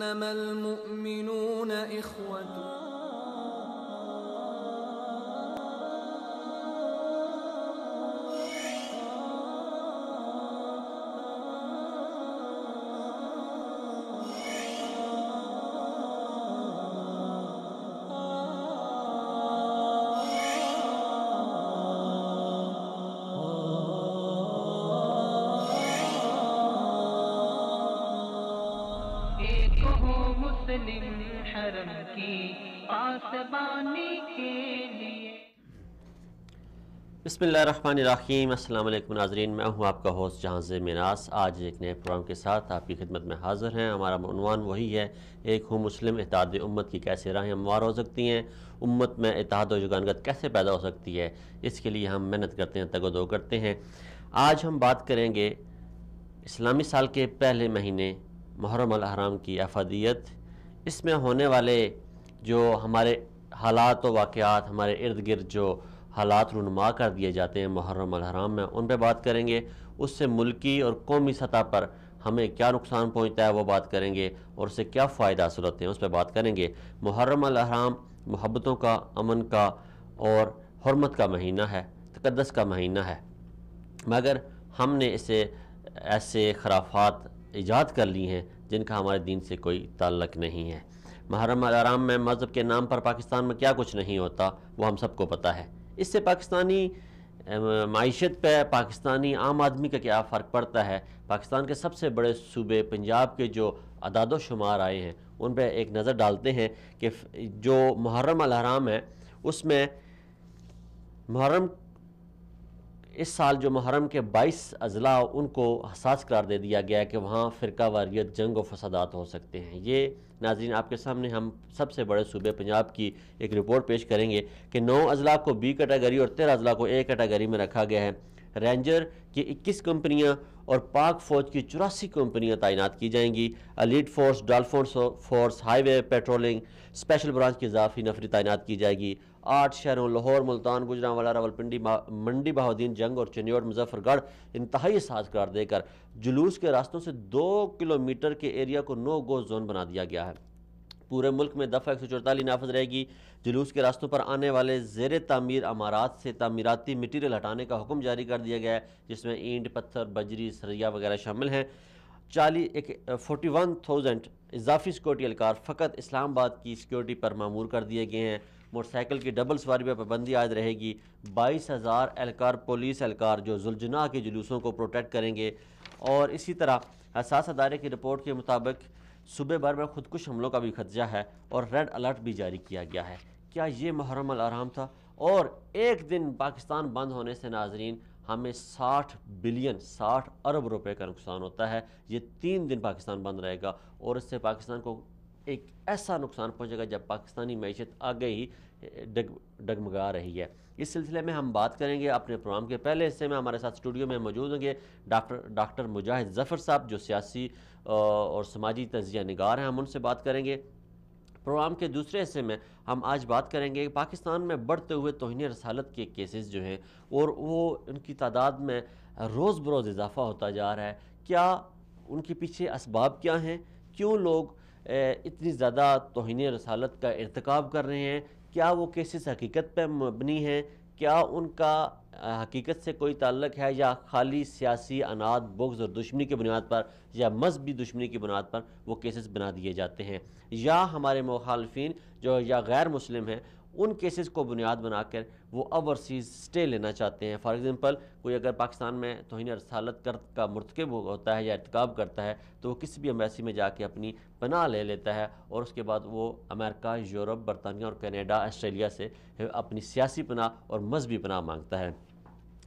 إنما المؤمنون إخوة. حرم کی پاسبانی کے لیے. بسم اللہ الرحمن الرحیم. السلام علیکم ناظرین، میں ہوں آپ کا ہوسٹ جہاں سے مناس. آج ایک نئے پروگرام کے ساتھ آپ کی خدمت میں حاضر ہیں. ہمارا عنوان وہی ہے، ایک ہوں مسلم، اتحاد امت کی کیسے راہیں ہموار ہو سکتی ہیں، امت میں اتحاد و یگانگت کیسے پیدا ہو سکتی ہے، اس کے لیے ہم محنت کرتے ہیں، تگ و دو کرتے ہیں. آج ہم بات کریں گے اسلامی سال کے پہلے مہینے محرم الحرام کی افادیت، اس میں ہونے والے جو ہمارے حالات و واقعات، ہمارے ارد گرد جو حالات رونما کر دیے جاتے ہیں محرم الحرام میں، ان پہ بات کریں گے. اس سے ملکی اور قومی سطح پر ہمیں کیا نقصان پہنچتا ہے وہ بات کریں گے، اور اس سے کیا فائدہ حاصل ہوتے ہیں اس پہ بات کریں گے. محرم الحرام محبتوں کا، امن کا اور حرمت کا مہینہ ہے، تقدس کا مہینہ ہے، مگر ہم نے اسے ایسے خرافات ایجاد کر لی ہیں جن کا ہمارے دین سے کوئی تعلق نہیں ہے. محرم الحرام میں مذہب کے نام پر پاکستان میں کیا کچھ نہیں ہوتا وہ ہم سب کو پتہ ہے. اس سے پاکستانی معیشت پہ، پاکستانی عام آدمی کا کیا فرق پڑتا ہے. پاکستان کے سب سے بڑے صوبے پنجاب کے جو اعداد و شمار آئے ہیں ان پہ ایک نظر ڈالتے ہیں کہ جو محرم الحرام ہے اس میں اس سال جو محرم کے 22 اضلاع ان کو حساس قرار دے دیا گیا ہے کہ وہاں فرقہ واریت، جنگ و فسادات ہو سکتے ہیں. یہ ناظرین آپ کے سامنے ہم سب سے بڑے صوبے پنجاب کی ایک رپورٹ پیش کریں گے کہ 9 اضلاع کو بی کیٹیگری اور 13 اضلاع کو اے کیٹیگری میں رکھا گیا ہے. رینجر کی 21 کمپنیاں اور پاک فوج کی 84 کمپنیاں تعینات کی جائیں گی. ایلیٹ فورس، ڈالفون فورس، ہائی وے پیٹرولنگ، اسپیشل برانچ کی اضافی نفری تعینات کی جائے گی. 8 شہروں لاہور، ملتان، گوجرانوالا، راولپنڈی، منڈی بہاؤدین، جنگ اور چنیوٹ مظفر گڑھ انتہائی حساس قرار دے کر جلوس کے راستوں سے 2 کلومیٹر کے ایریا کو نو گو زون بنا دیا گیا ہے. پورے ملک میں دفعہ 144 نافذ رہے گی. جلوس کے راستوں پر آنے والے زیر تعمیر عمارات سے تعمیراتی مٹیریل ہٹانے کا حکم جاری کر دیا گیا ہے، جس میں اینٹ، پتھر، بجری، سریا وغیرہ شامل ہیں. 41,000 اضافی سیکورٹی اہلکار فقط اسلام آباد کی سیکورٹی پر مامور کر دیے گئے ہیں. موٹر سائیکل کی ڈبل سواری پر پابندی عائد رہے گی. 22,000 اہلکار پولیس اہلکار جو ذوالجناح کے جلوسوں کو پروٹیکٹ کریں گے. اور اسی طرح حساس ادارے کی رپورٹ کے مطابق صوبے بھر میں خودکش حملوں کا بھی خدشہ ہے اور ریڈ الرٹ بھی جاری کیا گیا ہے. کیا یہ محرم الحرام تھا؟ اور ایک دن پاکستان بند ہونے سے ناظرین ہمیں 60 ارب روپے کا نقصان ہوتا ہے. یہ 3 دن پاکستان بند رہے گا اور اس سے پاکستان کو ایک ایسا نقصان پہنچے گا جب پاکستانی معیشت آگے ہی ڈگمگا رہی ہے. اس سلسلے میں ہم بات کریں گے. اپنے پروگرام کے پہلے حصے میں ہمارے ساتھ اسٹوڈیو میں موجود ہوں گے ڈاکٹر مجاہد ظفر صاحب جو سیاسی اور سماجی تجزیہ نگار ہیں. ہم ان سے بات کریں گے. پروگرام کے دوسرے حصے میں ہم آج بات کریں گے کہ پاکستان میں بڑھتے ہوئے توہین رسالت کے کیسز جو ہیں اور وہ ان کی تعداد میں روز بروز اضافہ ہوتا جا رہا ہے. کیا ان کے پیچھے اسباب کیا ہیں؟ کیوں لوگ اتنی زیادہ توہین رسالت کا ارتکاب کر رہے ہیں؟ کیا وہ کیسز حقیقت پہ مبنی ہیں؟ کیا ان کا حقیقت سے کوئی تعلق ہے یا خالی سیاسی اناد، بغض اور دشمنی کی بنیاد پر یا مذہبی دشمنی کی بنیاد پر وہ کیسز بنا دیے جاتے ہیں؟ یا ہمارے مخالفین جو یا غیر مسلم ہیں ان کیسز کو بنیاد بنا کر وہ اوورسیز سٹے لینا چاہتے ہیں؟ فار ایگزامپل کوئی اگر پاکستان میں توہین رسالت کا مرتکب ہوتا ہے یا ارتکاب کرتا ہے تو وہ کسی بھی ایمبیسی میں جا کے اپنی پناہ لے لیتا ہے اور اس کے بعد وہ امریکہ، یورپ، برطانیہ اور کینیڈا، آسٹریلیا سے اپنی سیاسی پناہ اور مذہبی پناہ مانگتا ہے.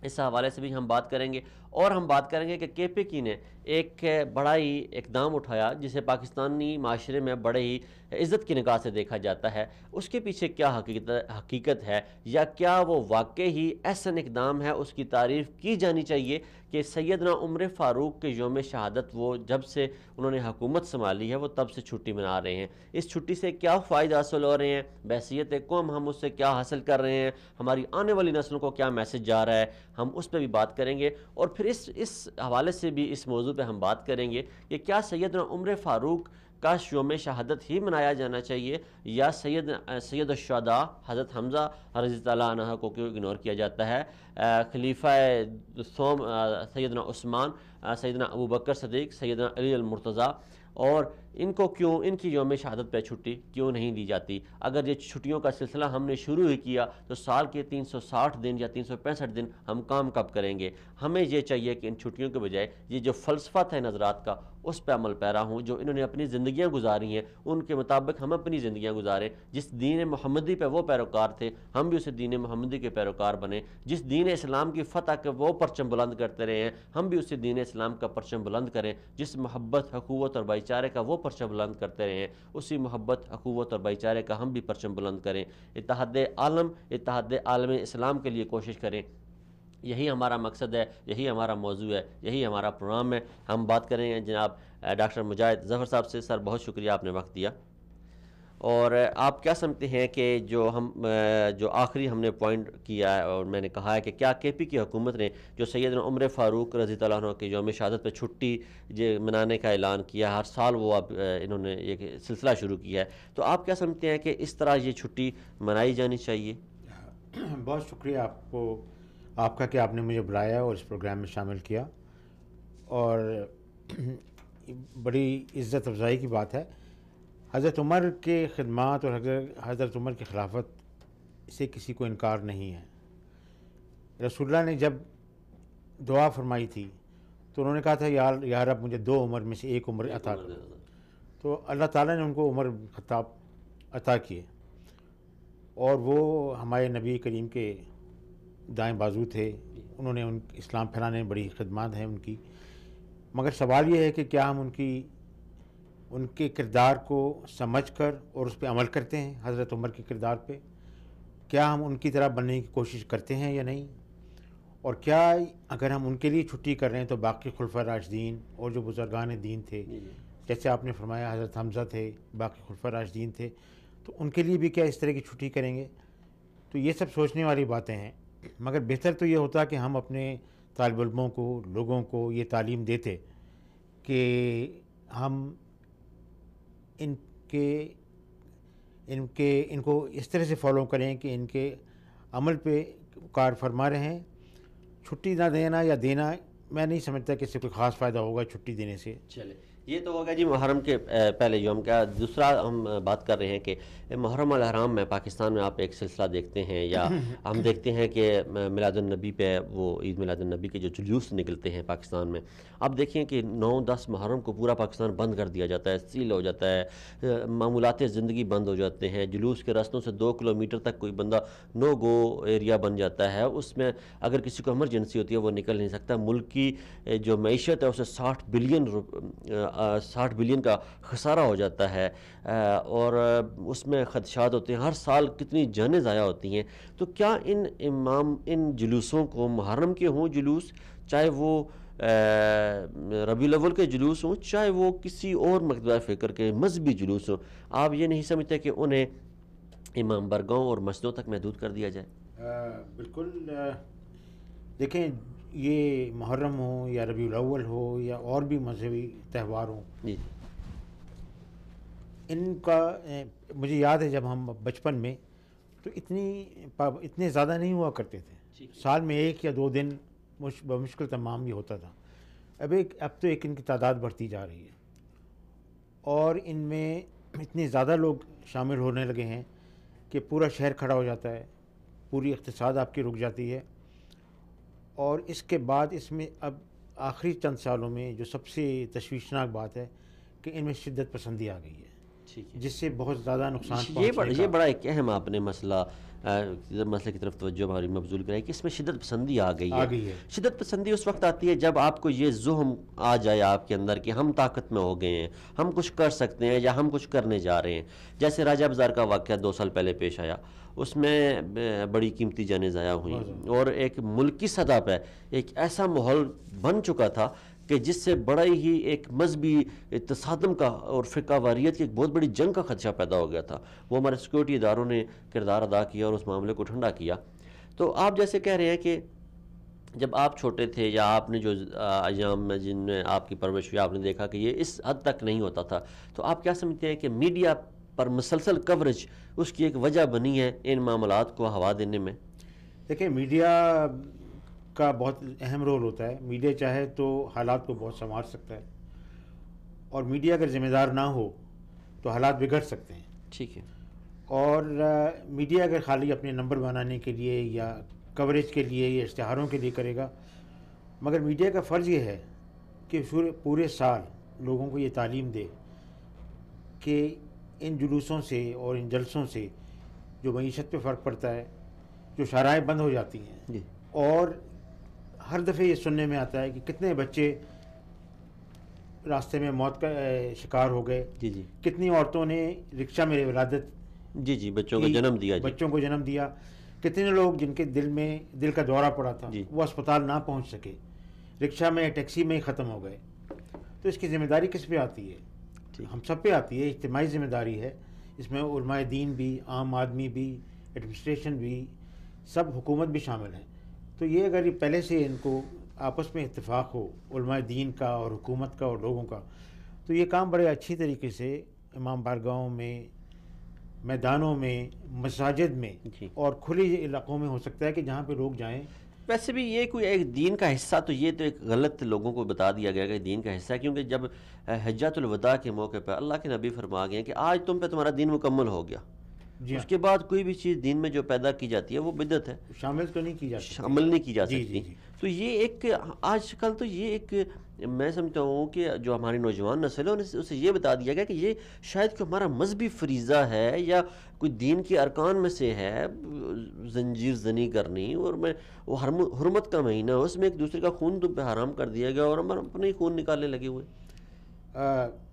اس حوالے سے بھی ہم بات کریں گے. اور ہم بات کریں گے کہ کے پی کی نے ایک بڑا ہی اقدام اٹھایا جسے پاکستانی معاشرے میں بڑے ہی عزت کی نگاہ سے دیکھا جاتا ہے. اس کے پیچھے کیا حقیقت ہے یا کیا وہ واقع ہی احسن اقدام ہے؟ اس کی تعریف کی جانی چاہیے کہ سیدنا عمر فاروق کے یوم شہادت وہ جب سے انہوں نے حکومت سنبھالی ہے وہ تب سے چھٹی منا رہے ہیں. اس چھٹی سے کیا فائدہ حاصل ہو رہے ہیں؟ بحیثیت قوم ہم اس سے کیا حاصل کر رہے ہیں؟ ہماری آنے والی نسلوں کو کیا میسج جا رہا ہے؟ ہم اس پہ بھی بات کریں گے. اور پھر اس حوالے سے بھی اس موضوع پہ ہم بات کریں گے کہ کیا سیدنا عمر فاروق کاش یوم شہادت ہی منایا جانا چاہیے، یا سید الشہداء حضرت حمزہ رضی اللہ عنہ کو کیوں اگنور کیا جاتا ہے، خلیفہ ثوم سیدنا عثمان، سیدنا ابوبکر صدیق، سیدنا علی المرتضیٰ، اور ان کو کیوں ان کی یوم شہادت پہ چھٹی کیوں نہیں دی جاتی؟ اگر یہ چھٹیوں کا سلسلہ ہم نے شروع ہی کیا تو سال کے 360 دن یا 365 دن ہم کام کب کریں گے؟ ہمیں یہ چاہیے کہ ان چھٹیوں کے بجائے یہ جو فلسفہ ہے نظرات کا اس پہ عمل پیرا ہوں، جو انہوں نے اپنی زندگیاں گزاری ہیں ان کے مطابق ہم اپنی زندگیاں گزاریں۔ جس دین محمدی پہ وہ پیروکار تھے ہم بھی اسے دین محمدی کے پیروکار بنیں، جس دین اسلام کی فتح کے وہ پرچم بلند کرتے رہے ہیں ہم بھی اسی دین اسلام کا پرچم بلند کریں، جس محبت، حقوت اور بھائی چارے کا وہ پرچم بلند کرتے رہے ہیں اسی محبت، حقوت اور بھائی چارے کا ہم بھی پرچم بلند کریں۔ اتحاد عالم اسلام کے لیے کوشش کریں، یہی ہمارا مقصد ہے، یہی ہمارا موضوع ہے، یہی ہمارا پروگرام ہے۔ ہم بات کریں گے جناب ڈاکٹر مجاہد ظفر صاحب سے۔ سر بہت شکریہ آپ نے وقت دیا، اور آپ کیا سمجھتے ہیں کہ جو آخری ہم نے پوائنٹ کیا ہے اور میں نے کہا ہے کہ کیا کے پی کی حکومت نے جو سیدنا عمر فاروق رضی اللہ عنہ کے یوم شہادت پہ چھٹی منانے کا اعلان کیا، ہر سال وہ اب انہوں نے یہ سلسلہ شروع کیا ہے، تو آپ کیا سمجھتے ہیں کہ اس طرح یہ چھٹی منائی جانی چاہیے؟ بہت شکریہ آپ کا کہ آپ نے مجھے بلایا اور اس پروگرام میں شامل کیا، اور بڑی عزت افزائی کی بات ہے۔ حضرت عمر کے خدمات اور حضرت عمر کی خلافت سے کسی کو انکار نہیں ہے۔ رسول اللہ نے جب دعا فرمائی تھی تو انہوں نے کہا تھا یا رب مجھے 2 عمر میں سے 1 عمر عطا کرو، تو اللہ تعالیٰ نے ان کو عمر خطاب عطا کیے، اور وہ ہمارے نبی کریم کے دائیں بازو تھے، انہوں نے اسلام پھیلانے میں بڑی خدمات ہیں ان کی۔ مگر سوال یہ ہے کہ کیا ہم ان کے کردار کو سمجھ کر اور اس پہ عمل کرتے ہیں؟ حضرت عمر کے کردار پہ کیا ہم ان کی طرح بننے کی کوشش کرتے ہیں یا نہیں؟ اور کیا اگر ہم ان کے لیے چھٹی کر رہے ہیں تو باقی خلفاء راشدین اور جو بزرگان دین تھے، جیسے آپ نے فرمایا حضرت حمزہ تھے، باقی خلفاء راشدین تھے، تو ان کے لیے بھی کیا اس طرح کی چھٹی کریں گے؟ تو یہ سب سوچنے والی باتیں ہیں۔ مگر بہتر تو یہ ہوتا کہ ہم اپنے طالب علموں کو، لوگوں کو یہ تعلیم دیتے کہ ہم ان کو اس طرح سے فالو کریں کہ ان کے عمل پہ کار فرما رہے ہیں۔ چھٹی نہ دینا یا دینا، میں نہیں سمجھتا کہ اس سے کوئی خاص فائدہ ہوگا چھٹی دینے سے۔ چلے یہ تو ہوگا جی محرم کے پہلے یوم کا۔ دوسرا ہم بات کر رہے ہیں کہ محرم الحرام میں پاکستان میں آپ ایک سلسلہ دیکھتے ہیں، یا ہم دیکھتے ہیں کہ میلاد النبی پہ وہ عید میلاد النبی کے جو جلوس نکلتے ہیں پاکستان میں، آپ دیکھیں کہ 9-10 محرم کو پورا پاکستان بند کر دیا جاتا ہے، سیل ہو جاتا ہے، معمولات زندگی بند ہو جاتے ہیں، جلوس کے راستوں سے 2 کلومیٹر تک کوئی بندہ نو گو ایریا بن جاتا ہے، اس میں اگر کسی کو ایمرجنسی ہوتی ہے وہ نکل نہیں سکتا۔ ملک کی جو معیشت ہے اسے 60 بلین کا خسارہ ہو جاتا ہے، اور اس میں خدشات ہوتے ہیں، ہر سال کتنی جانیں ضائع ہوتی ہیں۔ تو کیا ان جلوسوں کو، محرم کے ہوں جلوس، چاہے وہ ربیع الاول کے جلوس ہوں، چاہے وہ کسی اور مقدار فکر کے مذہبی جلوس ہوں، آپ یہ نہیں سمجھتے کہ انہیں امام برگاہوں اور مسجدوں تک محدود کر دیا جائے؟ بالکل، دیکھیں یہ محرم ہو یا ربیع الاول ہو یا اور بھی مذہبی تہوار ہوں، جی ان کا مجھے یاد ہے جب ہم بچپن میں تو اتنے زیادہ نہیں ہوا کرتے تھے، سال میں 1 یا 2 دن بمشکل تمام یہ ہوتا تھا۔ اب تو ان کی تعداد بڑھتی جا رہی ہے، اور ان میں اتنے زیادہ لوگ شامل ہونے لگے ہیں کہ پورا شہر کھڑا ہو جاتا ہے، پوری اقتصاد آپ کی رک جاتی ہے۔ اور اس کے بعد اس میں اب آخری چند سالوں میں جو سب سے تشویشناک بات ہے کہ ان میں شدت پسندی آ گئی ہے، جس سے بہت زیادہ نقصان یہ بڑا ایک اہم آپ نے مسئلے کی طرف توجہ ہماری مبذول کرائی کہ اس میں شدت پسندی آ گئی ہے۔ شدت پسندی اس وقت آتی ہے جب آپ کو یہ ذہن آ جائے آپ کے اندر کہ ہم طاقت میں ہو گئے ہیں، ہم کچھ کر سکتے ہیں یا ہم کچھ کرنے جا رہے ہیں۔ جیسے راجہ بازار کا واقعہ 2 سال پہلے پیش آیا، اس میں بڑی قیمتی جانیں ضائع ہوئیں، اور ایک ملکی سطح پہ ایک ایسا ماحول بن چکا تھا کہ جس سے بڑا ہی ایک مذہبی تصادم کا اور فرقہ واریت کی ایک بہت بڑی جنگ کا خدشہ پیدا ہو گیا تھا۔ وہ ہمارے سیکورٹی اداروں نے کردار ادا کیا اور اس معاملے کو ٹھنڈا کیا۔ تو آپ جیسے کہہ رہے ہیں کہ جب آپ چھوٹے تھے یا آپ نے جو ایام میں جن میں آپ کی پرورش ہوئی آپ نے دیکھا کہ یہ اس حد تک نہیں ہوتا تھا، تو آپ کیا سمجھتے ہیں کہ میڈیا پر مسلسل کوریج اس کی ایک وجہ بنی ہے ان معاملات کو ہوا دینے میں؟ دیکھیں میڈیا کا بہت اہم رول ہوتا ہے. میڈیا چاہے تو حالات کو بہت سنوار سکتا ہے، اور میڈیا اگر ذمہ دار نہ ہو تو حالات بگڑ سکتے ہیں. ٹھیک ہے. اور میڈیا اگر خالی اپنے نمبر بنانے کے لیے یا کوریج کے لیے یا اشتہاروں کے لیے کرے گا، مگر میڈیا کا فرض یہ ہے کہ پورے سال لوگوں کو یہ تعلیم دے کہ ان جلوسوں سے اور ان جلسوں سے جو معیشت پہ فرق پڑتا ہے، جو شرائع بند ہو جاتی ہیں، جی اور ہر دفعہ یہ سننے میں آتا ہے کہ کتنے بچے راستے میں موت کا شکار ہو گئے، جی جی کتنی عورتوں نے رکشہ میں ولادت جی جی بچوں کو جنم دیا. جی بچوں کو جنم دیا، کتنے لوگ جن کے دل کا دورہ پڑا تھا جی. وہ اسپتال نہ پہنچ سکے، رکشہ میں ٹیکسی میں ہی ختم ہو گئے. تو اس کی ذمہ داری کس پہ آتی ہے؟ ہم سب پہ آتی ہے. اجتماعی ذمہ داری ہے. اس میں علماء دین بھی، عام آدمی بھی، ایڈمنسٹریشن بھی، سب حکومت بھی شامل ہیں. تو یہ اگر یہ پہلے سے ان کو آپس میں اتفاق ہو علماء دین کا اور حکومت کا اور لوگوں کا، تو یہ کام بڑے اچھی طریقے سے امام بارگاہوں میں، میدانوں میں، مساجد میں جی. اور کھلی علاقوں میں ہو سکتا ہے کہ جہاں پہ لوگ جائیں. ویسے بھی یہ کوئی ایک دین کا حصہ تو یہ تو ایک غلط لوگوں کو بتا دیا گیا کہ دین کا حصہ ہے، کیونکہ جب حجۃ الوداع کے موقع پہ اللہ کے نبی فرما گئے کہ آج تم پہ تمہارا دین مکمل ہو گیا. جی اس کے بعد کوئی بھی چیز دین میں جو پیدا کی جاتی ہے وہ بدعت ہے، شامل تو نہیں کی جا سکتی. عمل نہیں کی جا جی سکتی. جی جی. تو یہ ایک آج کل تو یہ ایک میں سمجھتا ہوں کہ جو ہماری نوجوان نسل ہے اسے یہ بتا دیا گیا کہ یہ شاید کہ ہمارا مذہبی فریضہ ہے یا کوئی دین کے ارکان میں سے ہے زنجیر زنی کرنی، اور میں وہ حرمت کا مہینہ اس میں ایک دوسرے کا خون تم پہ حرام کر دیا گیا اور ہم اپنے ہی خون نکالنے لگے ہوئے.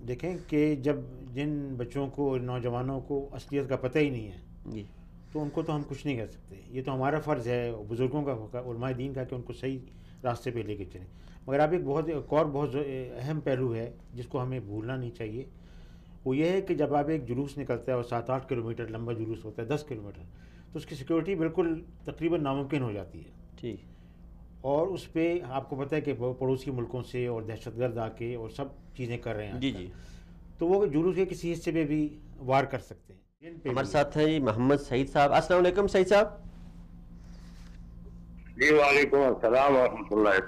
دیکھیں کہ جب جن بچوں کو نوجوانوں کو اصلیت کا پتہ ہی نہیں ہے جی تو ان کو تو ہم کچھ نہیں کر سکتے. یہ تو ہمارا فرض ہے، بزرگوں کا، علماء دین کا، کہ ان کو صحیح راستے پہ لے کے چلیں. مگر اب ایک اور بہت اہم پہلو ہے جس کو ہمیں بھولنا نہیں چاہیے. وہ یہ ہے کہ جب آپ ایک جلوس نکلتا ہے اور 7-8 کلومیٹر لمبا جلوس ہوتا ہے، 10 کلومیٹر، تو اس کی سیکورٹی بالکل تقریباً ناممکن ہو جاتی ہے. ٹھیک. اور اس پہ آپ کو پتہ ہے کہ پڑوسی ملکوں سے اور دہشت گرد آ کے اور سب چیزیں کر رہے ہیں. جی جی. تو وہ جلوس کے کسی حصے پہ بھی وار کر سکتے ہیں. ہمارے ساتھ ہیں محمد سعید صاحب. السلام علیکم سعید صاحب. جی وعلیکم السلام ورحمۃ اللہ.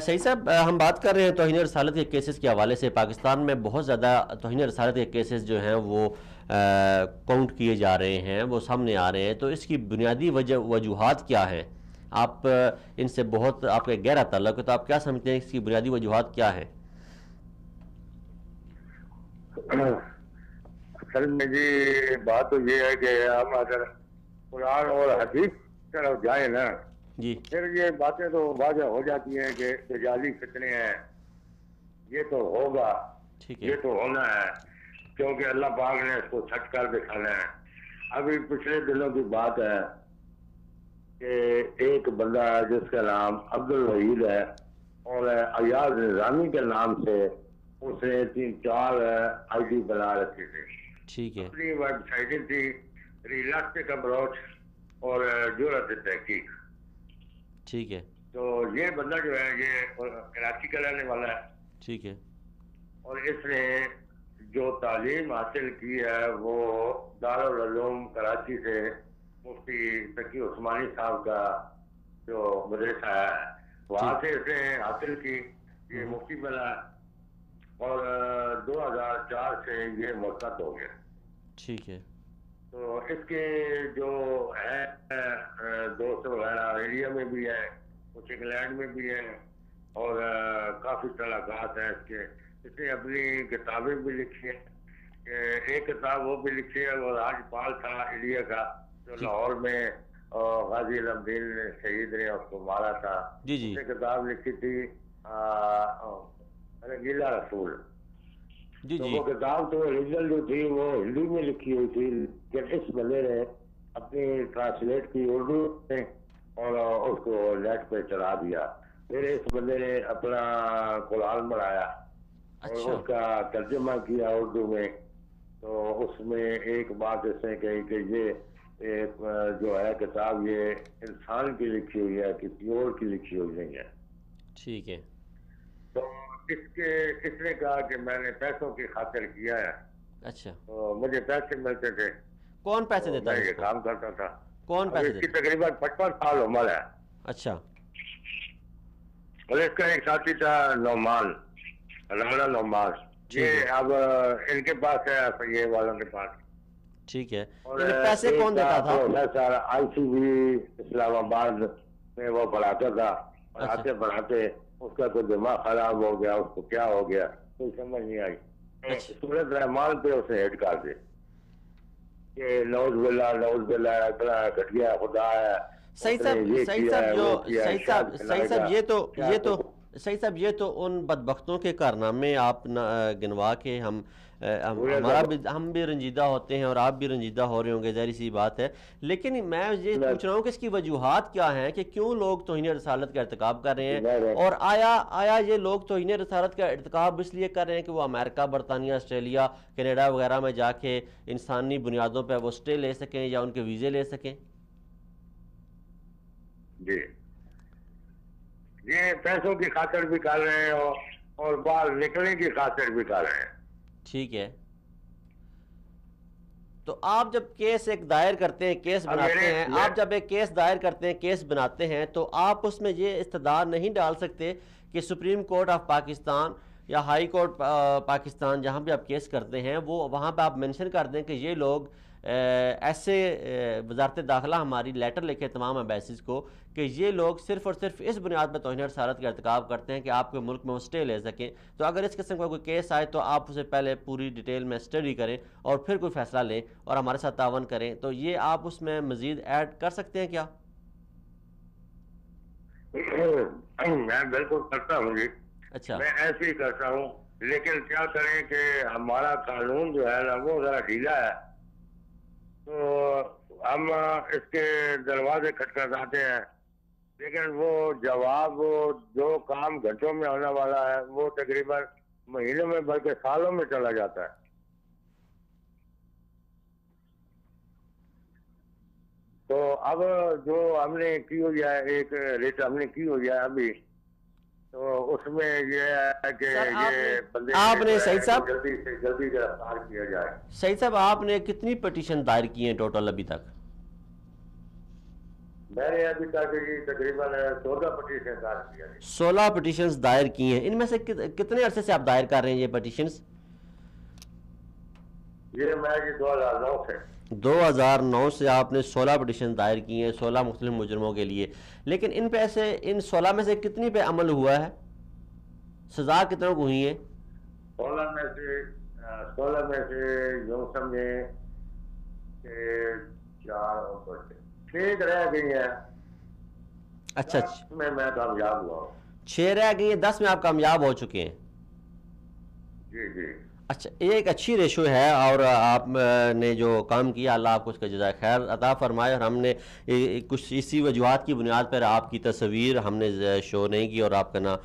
سعید صاحب ہم بات کر رہے ہیں توہین رسالت کے کیسز کے حوالے سے. پاکستان میں بہت زیادہ توہین رسالت کے کیسز جو ہیں وہ کاؤنٹ کیے جا رہے ہیں، وہ سامنے آ رہے ہیں. تو اس کی بنیادی وجوہات کیا ہیں؟ آپ ان سے بہت آپ کا گہرا تعلق ہے، تو آپ کیا سمجھتے ہیں اس کی بنیادی وجوہات کیا ہیں؟ اصل میں جی بات تو یہ ہے کہ ہم اگر قرآن اور حدیث طرف جائیں نا جی پھر یہ باتیں تو واضح ہو جاتی ہیں کہ دجالی فتنے ہیں، یہ تو ہوگا، ٹھیک ہے. یہ تو ہونا ہے، کیونکہ اللہ پاک نے اس کو سچ کر دکھانا ہے. ابھی پچھلے دنوں کی بات ہے کہ ایک بندہ جس کا نام عبد الوحید ہے اور ایاز نظامی کے نام سے اس نے 3-4 آئی ڈی بنا رکھی تھی. ٹھیک ہے. اپنی ویب سائٹیں تھی ریلاسٹک اپروچ اور جرأت تحقیق. ٹھیک ہے. تو یہ بندہ جو ہے یہ کراچی کا رہنے والا ہے. ٹھیک ہے. اور اس نے جو تعلیم حاصل کی ہے وہ دارالعلوم کراچی سے مفتی تقی عثمانی صاحب کا جو مدرسہ ہے وہاں سے اس نے حاصل کی. یہ مفتی بنا اور 2004 سے یہ مرتد ہو گیا. ٹھیک ہے. تو اس کے جو ہے دوست وغیرہ انڈیا میں بھی ہے، کچھ انگلینڈ میں بھی ہیں اور کافی طلاقات ہیں اس کے. اس نے اپنی کتابیں بھی لکھی ہیں. ایک کتاب وہ بھی لکھی ہے وہ راج پال تھا انڈیا کا جو لاہور میں غازی الدین شہید نے اس کو مارا تھا. جی جی. اس نے کتاب لکھی تھی رنگیلا رسول. جی تو جی. وہ کتاب تو اوریجنل جو تھی وہ ہندی میں لکھی ہوئی تھی، لیکن اس بندے نے اپنی ٹرانسلیٹ کی اردو میں اور اس کو نیٹ پہ چلا دیا. پھر اس بندے نے اپنا قرآن بنایا اور اس کا ترجمہ کیا اردو میں. تو اس میں ایک بات اس نے کہی کہ یہ ایک جو ہے کتاب یہ انسان کی لکھی ہوئی ہے، کسی اور کی لکھی ہوئی نہیں ہے. ٹھیک ہے. تو اس نے کہا کہ میں نے پیسوں کی خاطر کیا ہے. اچھا. تو مجھے پیسے ملتے تھے. کون پیسے دیتا میں ہے یہ اس کو؟ کام کرتا تھا. کون پیسے اس کی دیتا؟ تقریباً 55 سال عمر ہے. اچھا. اور اس کا ایک ساتھی تھا نعمان، رانا نعمان. یہ اب ان کے پاس ہے، یہ والوں کے پاس. ٹھیک ہے. اور پیسے کون دیتا تھا؟ پروفیسر آئی سی بی اسلام آباد میں وہ پڑھاتا تھا. پڑھاتے پڑھاتے اس کا کوئی دماغ خراب ہو گیا، اس کو کیا ہو گیا کوئی سمجھ نہیں آئی. سورت رحمان پہ اسے ہیڈ کر دے کہ نوز باللہ اتنا گھٹیا خدا ہے. صحیح صاحب یہ تو ان بدبختوں کے کارنامے آپ گنوا کے ہم بھی رنجیدہ ہوتے ہیں اور آپ بھی رنجیدہ ہو رہے ہوں گے، ظاہر سی بات ہے. لیکن میں یہ پوچھ رہا ہوں کہ اس کی وجوہات کیا ہیں کہ کیوں لوگ توہین رسالت کا ارتکاب کر رہے ہیں؟ اور آیا یہ لوگ توہین رسالت کا ارتکاب اس لیے کر رہے ہیں کہ وہ امریکہ، برطانیہ، آسٹریلیا، کینیڈا وغیرہ میں جا کے انسانی بنیادوں پہ وہ سٹے لے سکیں یا ان کے ویزے لے سکیں؟ جی، یہ پیسوں کی خاطر بھی کر رہے ہیں اور باہر نکلنے کی خاطر بھی کر رہے ہیں. ٹھیک ہے. تو آپ جب کیس ایک دائر کرتے ہیں، کیس بناتے ہیں، آپ جب ایک کیس دائر کرتے ہیں، کیس بناتے ہیں، تو آپ اس میں یہ استدعا نہیں ڈال سکتے کہ سپریم کورٹ آف پاکستان یا ہائی کورٹ پاکستان جہاں بھی آپ کیس کرتے ہیں وہ وہاں پہ آپ منشن کر دیں کہ یہ لوگ ایسے وزارت داخلہ ہماری لیٹر لکھے تمام امبیسیز کو کہ یہ لوگ صرف اور صرف اس بنیاد پر توہین رسالت کا ارتکاب کرتے ہیں کہ آپ کے ملک میں وہ سٹے لے سکیں. تو اگر اس قسم کا کوئی کیس آئے تو آپ اسے پہلے پوری ڈیٹیل میں اسٹڈی کریں اور پھر کوئی فیصلہ لیں اور ہمارے ساتھ تعاون کریں. تو یہ آپ اس میں مزید ایڈ کر سکتے ہیں کیا؟ میں بالکل کرتا ہوں جی. اچھا. میں ایسے ہی کرتا ہوں، لیکن کیا کریں کہ ہمارا قانون جو ہے نا وہ ذرا ڈھیلا ہے. تو ہم اس کے دروازے کھٹکھٹاتے ہیں، لیکن وہ جواب جو کام گھنٹوں میں ہونے والا ہے وہ تقریباً مہینوں میں بلکہ سالوں میں چلا جاتا ہے. تو اب جو ہم نے کی ہوئی ہے، ایک ریٹ ہم نے کی ہوئی ہے ابھی، تو اس میں یہ ہے کہ یہ بندے آپ نے سعید صاحب جلدی سے جلدی گرفتار کیا جائے. سعید صاحب آپ نے کتنی پٹیشن دائر کی ہیں ٹوٹل ابھی تک؟ میں نے ابھی تک تقریباً 14 پٹیشن دائر کیا. 16 پٹیشنز دائر کی ہیں. ان میں سے کتنے عرصے سے آپ دائر کر رہے ہیں یہ پٹیشنز؟ یہ میں 2009 سے 2009 سے آپ نے 16 پٹیشن دائر کی ہیں 16 مختلف مجرموں کے لیے. لیکن ان 16 میں سے کتنی پہ عمل ہوا ہے؟ سزا کتنوں کو ہوئی ہے؟ 16 میں سے یوں سمجھیں کہ 6 رہ گئی ہیں. اچھا. میں کامیاب ہوا ہوں. 6 رہ گئی ہیں، 10 میں آپ کامیاب ہو چکے ہیں. جی جی. اچھا، یہ ایک اچھی ریشو ہے اور آپ نے جو کام کیا اللہ آپ کو اس کا جزائے خیر عطا فرمائے. اور ہم نے کچھ اسی وجوہات کی بنیاد پر آپ کی تصویر ہم نے شو نہیں کی اور آپ کا نا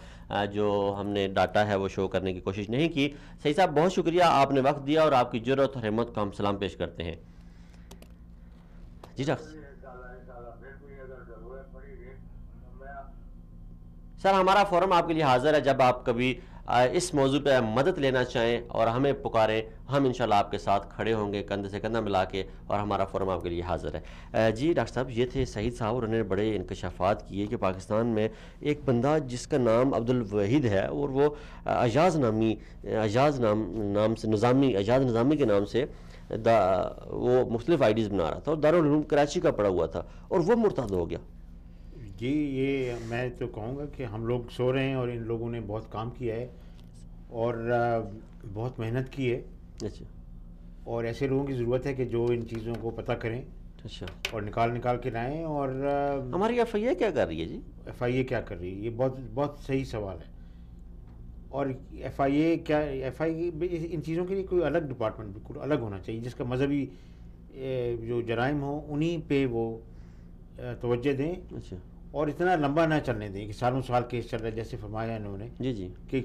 جو ہم نے ڈاٹا ہے وہ شو کرنے کی کوشش نہیں کی. صحیح صاحب بہت شکریہ، آپ نے وقت دیا اور آپ کی جرأت اور ہمت کو ہم سلام پیش کرتے ہیں. جی ڈاکٹر سر، ہمارا فورم آپ کے لیے حاضر ہے. جب آپ کبھی اس موضوع پہ مدد لینا چاہیں اور ہمیں پکاریں، ہم انشاءاللہ آپ کے ساتھ کھڑے ہوں گے کندھے سے کندھا ملا کے، اور ہمارا فورم آپ کے لیے حاضر ہے. جی ڈاکٹر صاحب، یہ تھے سعید صاحب اور انہوں نے بڑے انکشافات کیے کہ پاکستان میں ایک بندہ جس کا نام عبدالوحید ہے اور وہ اعجاز نظامی کے نام سے وہ مختلف آئی ڈیز بنا رہا تھا اور دارالعلوم کراچی کا پڑھا ہوا تھا اور وہ مرتد ہو گیا. جی، یہ میں تو کہوں گا کہ ہم لوگ سو رہے ہیں اور ان لوگوں نے بہت کام کیا ہے اور بہت محنت کی ہے. اچھا. اور ایسے لوگوں کی ضرورت ہے کہ جو ان چیزوں کو پتہ کریں. اچھا. اور نکال کے لائیں. اور ہماری ایف آئی اے کیا کر رہی ہے جی؟ ایف آئی اے کیا کر رہی ہے، یہ بہت صحیح سوال ہے. اور ایف آئی اے ان چیزوں کے لیے کوئی الگ ڈپارٹمنٹ بالکل الگ ہونا چاہیے جس کا مذہبی جو جرائم ہوں انہی پہ وہ توجہ دیں. اچھا. اور اتنا لمبا نہ چلنے دیں کہ سالوں سال کیس چل رہا ہے جیسے فرمایا انہوں نے. جی جی. کہ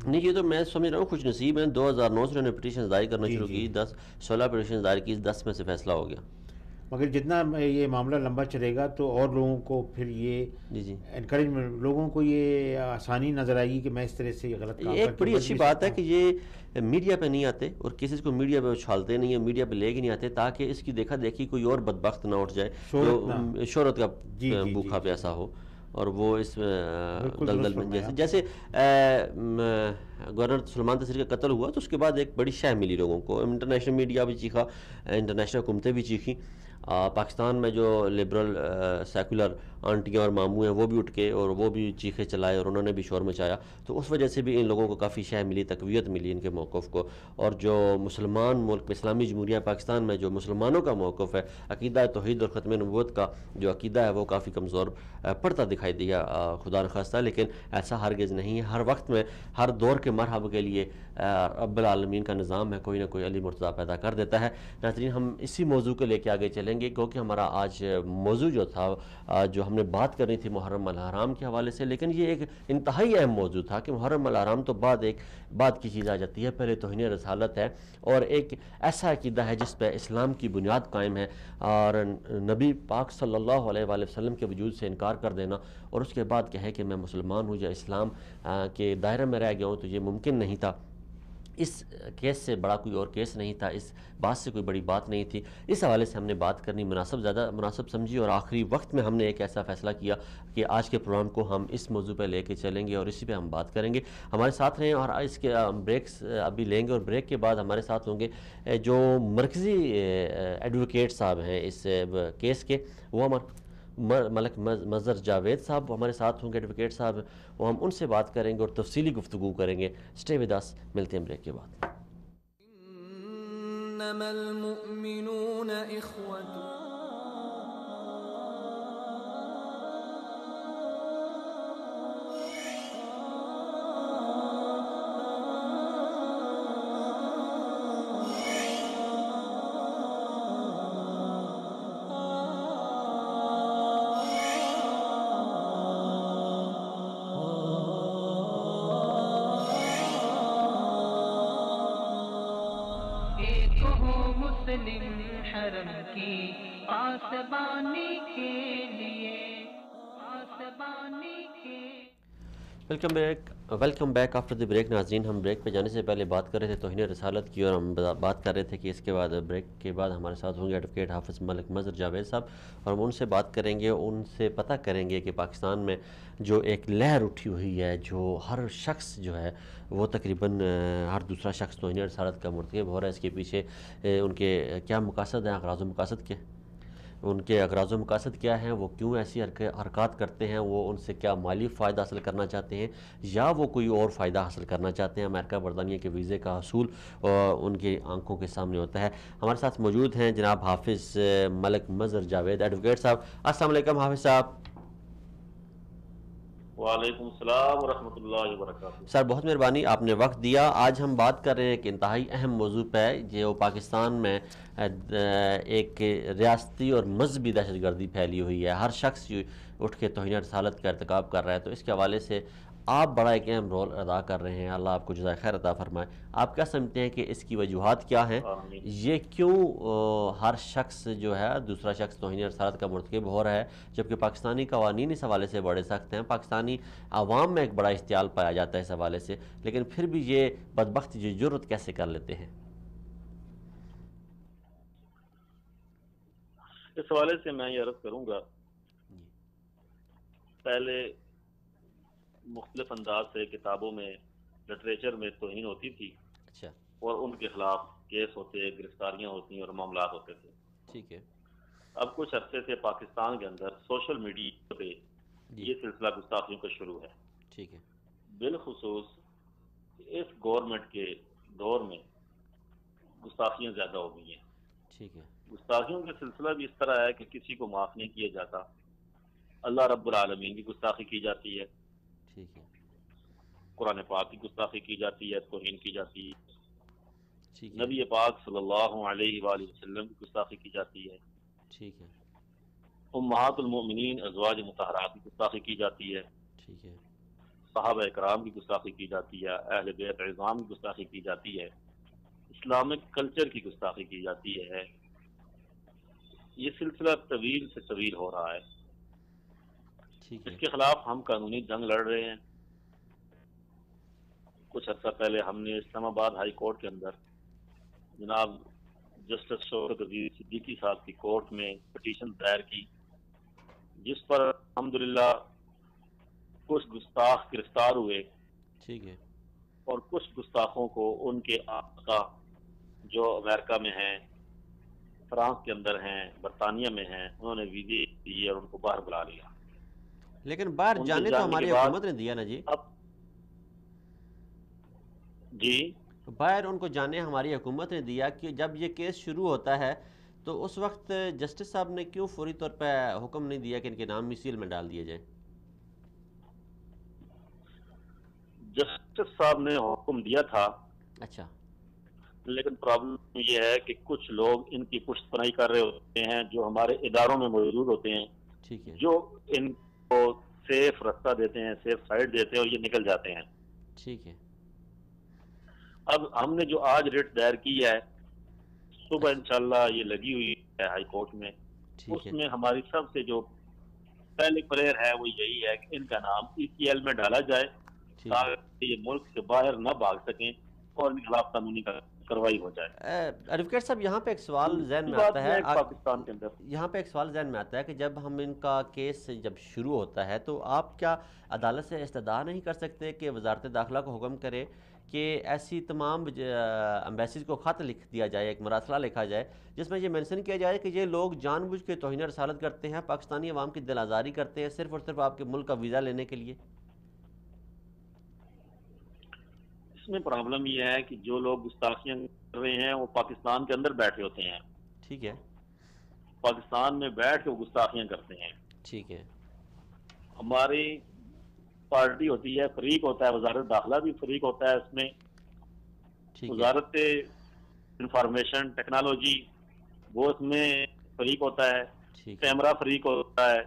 نہیں، یہ تو میں سمجھ رہا ہوں خوش نصیب ہیں. 2009 سے انہوں نے پٹیشن دائر کرنا شروع کی، 16 پٹیشن دائر کی، 10 میں سے فیصلہ ہو گیا. مگر جتنا یہ معاملہ لمبا چلے گا تو اور لوگوں کو پھر یہ جی انکریجمنٹ، لوگوں کو یہ آسانی نظر آئے گی کہ میں اس طرح سے یہ غلط کام یہ ایک بڑی اچھی بات ہے کہ یہ میڈیا پہ نہیں آتے اور کیسز کو میڈیا پہ اچھالتے نہیں ہیں، میڈیا پہ لے کے نہیں آتے تاکہ اس کی دیکھا دیکھی کوئی اور بدبخت نہ اٹھ جائے جو شہرت کا بھوکھا پیاسا ہو اور وہ اس دلدل میں جیسے گورنر سلمان تسری کا قتل ہوا تو اس کے بعد ایک بڑی شہ ملی لوگوں کو، انٹرنیشنل میڈیا بھی چیخا، انٹرنیشنل حکومتیں بھی چیخیں، پاکستان میں جو لبرل سیکولر آنٹیاں اور ماموں ہیں وہ بھی اٹھ کے اور وہ بھی چیخے چلائے اور انہوں نے بھی شور مچایا، تو اس وجہ سے بھی ان لوگوں کو کافی شہ ملی، تقویت ملی ان کے موقف کو. اور جو مسلمان ملک میں اسلامی جمہوریہ پاکستان میں جو مسلمانوں کا موقف ہے عقیدہ توحید اور ختم نبوت کا جو عقیدہ ہے وہ کافی کمزور پڑتا دکھائی دیا خدا نخواستہ، لیکن ایسا ہرگز نہیں ہے. ہر وقت میں ہر دور کے مرحب کے لیے رب العالمین کا نظام ہے، کوئی نہ کوئی علی مرتضیٰ پیدا کر دیتا ہے. ناظرین ہم اسی موضوع کو لے کے آگے چلیں گے کیونکہ ہمارا آج موضوع جو تھا جو ہم نے بات کرنی تھی محرم الحرام کے حوالے سے، لیکن یہ ایک انتہائی اہم موضوع تھا کہ محرم الحرام تو بعد کی چیز آ جاتی ہے، پہلے توہین رسالت ہے اور ایک ایسا عقیدہ ہے جس پہ اسلام کی بنیاد قائم ہے اور نبی پاک صلی اللہ علیہ وآلہ وسلم کے وجود سے انکار کر دینا اور اس کے بعد کہے کہ میں مسلمان ہوں یا اسلام کے دائرے میں رہ گیا ہوں تو یہ ممکن نہیں تھا. اس کیس سے بڑا کوئی اور کیس نہیں تھا، اس بات سے کوئی بڑی بات نہیں تھی. اس حوالے سے ہم نے بات کرنی زیادہ مناسب سمجھی اور آخری وقت میں ہم نے ایک ایسا فیصلہ کیا کہ آج کے پروگرام کو ہم اس موضوع پہ لے کے چلیں گے اور اسی پہ ہم بات کریں گے. ہمارے ساتھ رہیں اور اس کے بریکس ابھی لیں گے اور بریک کے بعد ہمارے ساتھ ہوں گے جو مرکزی ایڈوکیٹ صاحب ہیں اس کیس کے، وہ ملک مظہر جاوید صاحب ہمارے ساتھ ہوں گے، ایڈوکیٹ صاحب، وہ ہم ان سے بات کریں گے اور تفصیلی گفتگو کریں گے. اسٹے ود اس، ملتے ہیں بریک کے بعد. انما المؤمنون اخوة حرم کی پاسبانی کے لیے، پاسبانی کے welcome back after the break. ناظرین ہم بریک پہ جانے سے پہلے بات کر رہے تھے توہین رسالت کی اور ہم بات کر رہے تھے کہ اس کے بعد بریک کے بعد ہمارے ساتھ ہوں گے ایڈوکیٹ حافظ ملک مظہر جاوید صاحب اور ہم ان سے بات کریں گے، ان سے پتہ کریں گے کہ پاکستان میں جو ایک لہر اٹھی ہوئی ہے، جو ہر شخص جو ہے وہ تقریباً ہر دوسرا شخص توہین رسالت کا مرتکب ہو رہا ہے، اس کے پیچھے ان کے کیا مقاصد ہیں، اغراض و مقاصد کے ان کے اغراض و مقاصد کیا ہیں، وہ کیوں ایسی حرکات کرتے ہیں، وہ ان سے کیا مالی فائدہ حاصل کرنا چاہتے ہیں یا وہ کوئی اور فائدہ حاصل کرنا چاہتے ہیں. امریکہ برطانیہ کے ویزے کا حصول ان کی آنکھوں کے سامنے ہوتا ہے. ہمارے ساتھ موجود ہیں جناب حافظ ملک مظہر جاوید ایڈوکیٹ صاحب. السلام علیکم حافظ صاحب. وعلیکم السلام ورحمۃ اللہ وبرکاتہ. سر بہت مہربانی، آپ نے وقت دیا. آج ہم بات کر رہے ہیں ایک انتہائی اہم موضوع پہ جو پاکستان میں ایک ریاستی اور مذہبی دہشت گردی پھیلی ہوئی ہے، ہر شخص اٹھ کے توہین رسالت کا ارتکاب کر رہا ہے. تو اس کے حوالے سے آپ بڑا ایک اہم رول ادا کر رہے ہیں، اللہ آپ کو جزائے خیر عطا فرمائے. آپ کیا سمجھتے ہیں کہ اس کی وجوہات کیا ہیں؟ یہ کیوں ہر شخص جو ہے دوسرا شخص توہین رسالت کا مرتکب ہو رہا ہے جبکہ پاکستانی قوانین اس حوالے سے بڑے سخت ہیں، پاکستانی عوام میں ایک بڑا اشتعال پایا جاتا ہے اس حوالے سے، لیکن پھر بھی یہ بدبخت جرأت کیسے کر لیتے ہیں؟ اس حوالے سے میں یہ عرض کروں گا، پہلے مختلف انداز سے کتابوں میں لٹریچر میں توہین ہوتی تھی اچھا، اور ان کے خلاف کیس ہوتے، گرفتاریاں ہوتی اور معاملات ہوتے تھے. ٹھیک ہے. اب کچھ عرصے سے پاکستان کے اندر سوشل میڈیا پہ یہ سلسلہ گستاخیوں کا شروع ہے. ٹھیک ہے. بالخصوص اس گورنمنٹ کے دور میں گستاخیاں زیادہ ہو گئی ہیں. ٹھیک ہے. گستاخیوں کا سلسلہ بھی اس طرح ہے کہ کسی کو معاف نہیں کیا جاتا، اللہ رب العالمین کی گستاخی کی جاتی ہے، ٹھیک ہے، قرآن پاک کی گستاخی کی جاتی ہے، توہین کی جاتی ہے، ٹھیک ہے، نبی پاک صلی اللہ علیہ وآلہ وسلم کی گستاخی کی جاتی ہے، ٹھیک ہے، امہات المؤمنین ازواج مطہرات کی گستاخی کی جاتی ہے، ٹھیک ہے، صحابہ اکرام کی گستاخی کی جاتی ہے، اہل بیت عظام کی گستاخی کی جاتی ہے، اسلامک کلچر کی گستاخی کی جاتی ہے. یہ سلسلہ طویل سے طویل ہو رہا ہے. ٹھیک ہے. اس کے خلاف ہم قانونی جنگ لڑ رہے ہیں. کچھ عرصہ پہلے ہم نے اسلام آباد ہائی کورٹ کے اندر جناب جسٹس شوکت عزیز صدیقی صاحب کی کورٹ میں پٹیشن دائر کی، جس پر الحمدللہ کچھ گستاخ گرفتار ہوئے. ٹھیک ہے. اور کچھ گستاخوں کو ان کے آقا جو امریکہ میں ہیں، فرانس کے اندر ہیں، برطانیہ میں ہیں، انہوں نے ویزے دیے اور ان کو باہر بلا لیا. لیکن باہر ان کے جانے تو جانے ہماری کے بعد حکومت نے دیا نا جی. اب جی باہر ان کو جانے ہماری حکومت نے دیا کہ جب یہ کیس شروع ہوتا ہے تو اس وقت جسٹس صاحب نے کیوں فوری طور پہ حکم نہیں دیا کہ ان کے نام میسیل میں ڈال دیے جائیں؟ جسٹس صاحب نے حکم دیا تھا، اچھا. لیکن پرابلم یہ ہے کہ کچھ لوگ ان کی پشت پناہی کر رہے ہوتے ہیں جو ہمارے اداروں میں موجود ہوتے ہیں، ٹھیک ہے. جو ان کو سیف رستہ دیتے ہیں، سیف سائڈ دیتے ہیں اور یہ نکل جاتے ہیں. ٹھیک ہے. اب ہم نے جو آج ریٹ دائر کی ہے، صبح انشاءاللہ یہ لگی ہوئی ہے ہائی کورٹ میں. ٹھیک اس ہے. میں ہماری سب سے جو پہلی پریئر ہے وہ یہی ہے کہ ان کا نام ECL میں ڈالا جائے ٹھیک ہے. تاکہ یہ ملک سے باہر نہ بھاگ سکیں اور ان کے خلاف قانونی کارروائی ہو جائے. ایڈوکیٹ صاحب یہاں پہ ایک سوال ذہن میں بات آتا یہ ہے، کہ پاکستان کے اندر یہاں پہ ایک سوال ذہن میں آتا ہے کہ جب ہم ان کا کیس جب شروع ہوتا ہے تو آپ کیا عدالت سے استدعا نہیں کر سکتے کہ وزارت داخلہ کو حکم کرے کہ ایسی تمام امبیسیز کو خط لکھ دیا جائے، ایک مراسلہ لکھا جائے جس میں یہ مینشن کیا جائے کہ یہ لوگ جان بوجھ کے توہین رسالت کرتے ہیں، پاکستانی عوام کی دل آزاری کرتے ہیں صرف اور صرف آپ کے ملک کا ویزا لینے کے لیے؟ اس میں پرابلم یہ ہے کہ جو لوگ گستاخیاں کر رہے ہیں وہ پاکستان کے اندر بیٹھے ہوتے ہیں. ٹھیک ہے. پاکستان میں بیٹھ کے وہ گستاخیاں کرتے ہیں. ٹھیک ہے. ہماری پارٹی ہوتی ہے، فریق ہوتا ہے، وزارت داخلہ بھی فریق ہوتا ہے اس میں. ٹھیک ہے. وزارت انفارمیشن ٹیکنالوجی وہ اس میں فریق ہوتا ہے. ٹھیک ہے. کیمرہ فریق ہوتا ہے.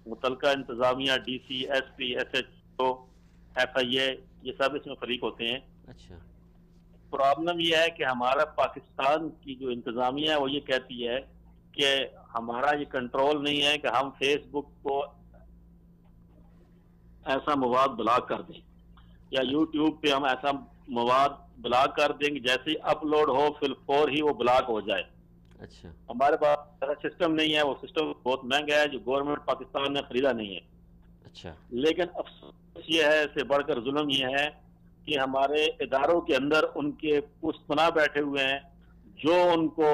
متعلقہ انتظامیہ DC SP SHO FIA یہ سب اس میں فریق ہوتے ہیں. اچھا. پرابلم یہ ہے کہ ہمارا پاکستان کی جو انتظامیہ ہے وہ یہ کہتی ہے کہ ہمارا یہ کنٹرول نہیں ہے کہ ہم فیس بک کو ایسا مواد بلاک کر دیں یا یوٹیوب پہ ہم ایسا مواد بلاک کر دیں کہ جیسے اپلوڈ ہو فور ہی وہ بلاک ہو جائے. اچھا. ہمارے پاس ایسا سسٹم نہیں ہے، وہ سسٹم بہت مہنگا ہے جو گورنمنٹ پاکستان نے خریدا نہیں ہے. اچھا. لیکن افسوس یہ ہے، اس سے بڑھ کر ظلم یہ ہے کہ ہمارے اداروں کے اندر ان کے پشت پناہ بیٹھے ہوئے ہیں جو ان کو